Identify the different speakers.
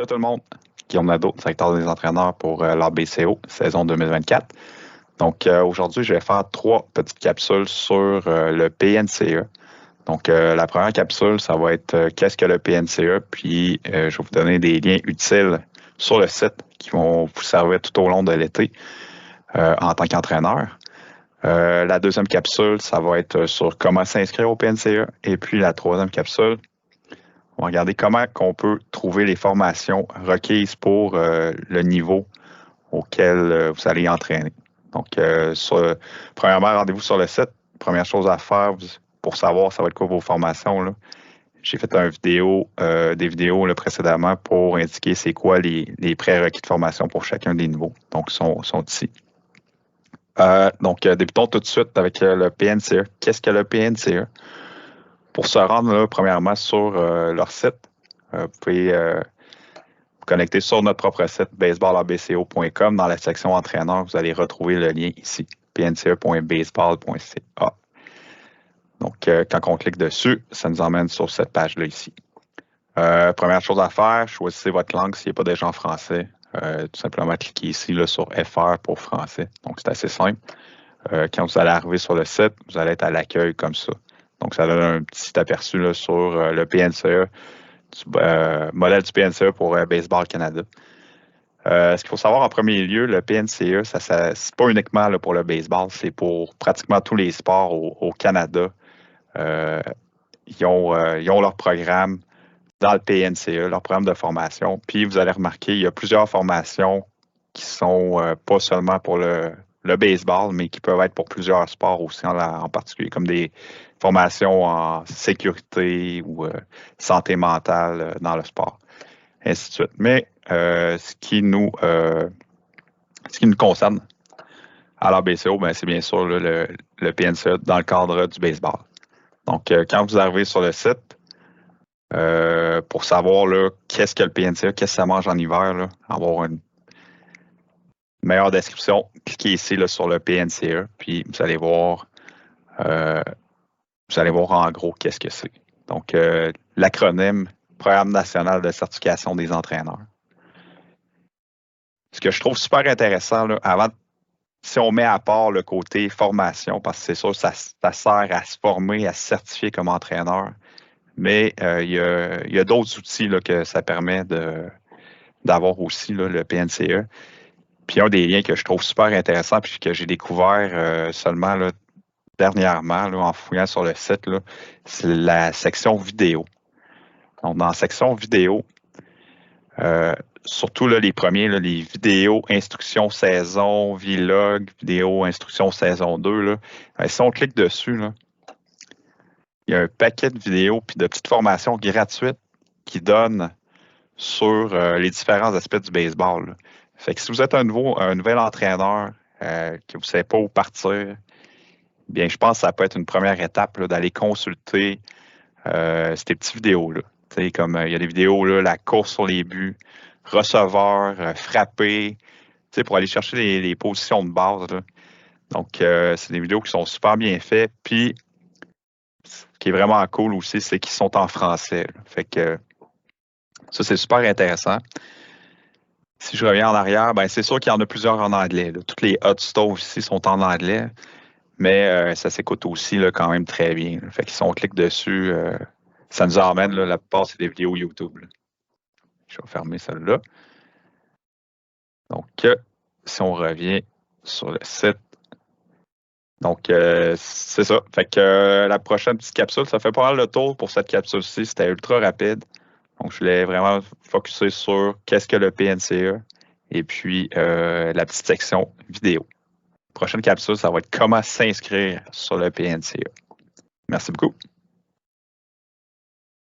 Speaker 1: Salut tout le monde, Guillaume Nadeau, directeur des entraîneurs pour l'ABCO, saison 2024. Donc aujourd'hui, je vais faire 3 petites capsules sur le PNCE. Donc la première capsule, ça va être qu'est-ce que le PNCE, puis je vais vous donner des liens utiles sur le site qui vont vous servir tout au long de l'été en tant qu'entraîneur. La deuxième capsule, ça va être sur comment s'inscrire au PNCE. Et puis la troisième capsule, on va regarder comment on peut trouver les formations requises pour le niveau auquel vous allez entraîner. Donc, premièrement, rendez-vous sur le site. Première chose à faire pour savoir ça va être quoi vos formations, là. J'ai fait des vidéos là, précédemment pour indiquer c'est quoi les prérequis de formation pour chacun des niveaux. Donc, ils sont ici. Débutons tout de suite avec le PNCE. Qu'est-ce que le PNCE? Pour se rendre, là, premièrement, sur leur site, vous pouvez vous connecter sur notre propre site, baseballabco.com. Dans la section entraîneur, vous allez retrouver le lien ici, pnce.baseball.ca. Donc, quand on clique dessus, ça nous emmène sur cette page-là ici. Première chose à faire, choisissez votre langue s'il n'y a pas déjà en français. Tout simplement, cliquez ici là, sur FR pour français. Donc, c'est assez simple. Quand vous allez arriver sur le site, vous allez être à l'accueil comme ça. Donc, ça donne un petit aperçu là, sur le PNCE, modèle du PNCE pour Baseball Canada. Ce qu'il faut savoir en premier lieu, le PNCE, c'est pas uniquement là, pour le baseball, c'est pour pratiquement tous les sports au Canada. Ils ont leur programme dans le PNCE, leur programme de formation. Puis vous allez remarquer, il y a plusieurs formations qui sont pas seulement pour le baseball, mais qui peuvent être pour plusieurs sports aussi en particulier, comme des formations en sécurité ou santé mentale dans le sport, ainsi de suite. Mais ce qui nous concerne à l'ABCO, ben, c'est bien sûr là, le PNCE dans le cadre du baseball. Donc, quand vous arrivez sur le site, pour savoir là, qu'est-ce que le PNCE, qu'est-ce que ça mange en hiver, là, avoir une meilleure description, cliquez ici là, sur le PNCE, puis vous allez voir en gros qu'est-ce que c'est. Donc, l'acronyme Programme national de certification des entraîneurs. Ce que je trouve super intéressant, là, si on met à part le côté formation, parce que c'est sûr, ça sert à se former, à se certifier comme entraîneur, mais il y a d'autres outils là, que ça permet d'avoir aussi là, le PNCE. Puis un des liens que je trouve super intéressant, puis que j'ai découvert seulement là, dernièrement là, en fouillant sur le site, c'est la section vidéo. Donc, dans la section vidéo, surtout là, les premiers, là, les vidéos instruction saison, vlog, vidéo instruction saison 2, là, si on clique dessus, là, il y a un paquet de vidéos puis de petites formations gratuites qui donnent sur les différents aspects du baseball, là. Fait que si vous êtes un nouvel entraîneur que vous ne savez pas où partir, bien, je pense que ça peut être une première étape là, d'aller consulter ces petites vidéos-là. Comme il y a des vidéos, là, la course sur les buts, receveur, frapper, pour aller chercher les positions de base, là. Donc, c'est des vidéos qui sont super bien faites. Puis, ce qui est vraiment cool aussi, c'est qu'ils sont en français, là. Fait que ça, c'est super intéressant. Si je reviens en arrière, ben c'est sûr qu'il y en a plusieurs en anglais, là. Toutes les hot stoves ici sont en anglais, mais ça s'écoute aussi là, quand même très bien, là. Fait que si on clique dessus, ça nous emmène, là, la plupart, c'est des vidéos YouTube, là. Je vais fermer celle-là. Donc, si on revient sur le site, donc c'est ça. Fait que la prochaine petite capsule, ça fait pas mal le tour pour cette capsule-ci. C'était ultra rapide. Donc, je voulais vraiment focusser sur qu'est-ce que le PNCE et puis la petite section vidéo. Prochaine capsule, ça va être comment s'inscrire sur le PNCE. Merci beaucoup.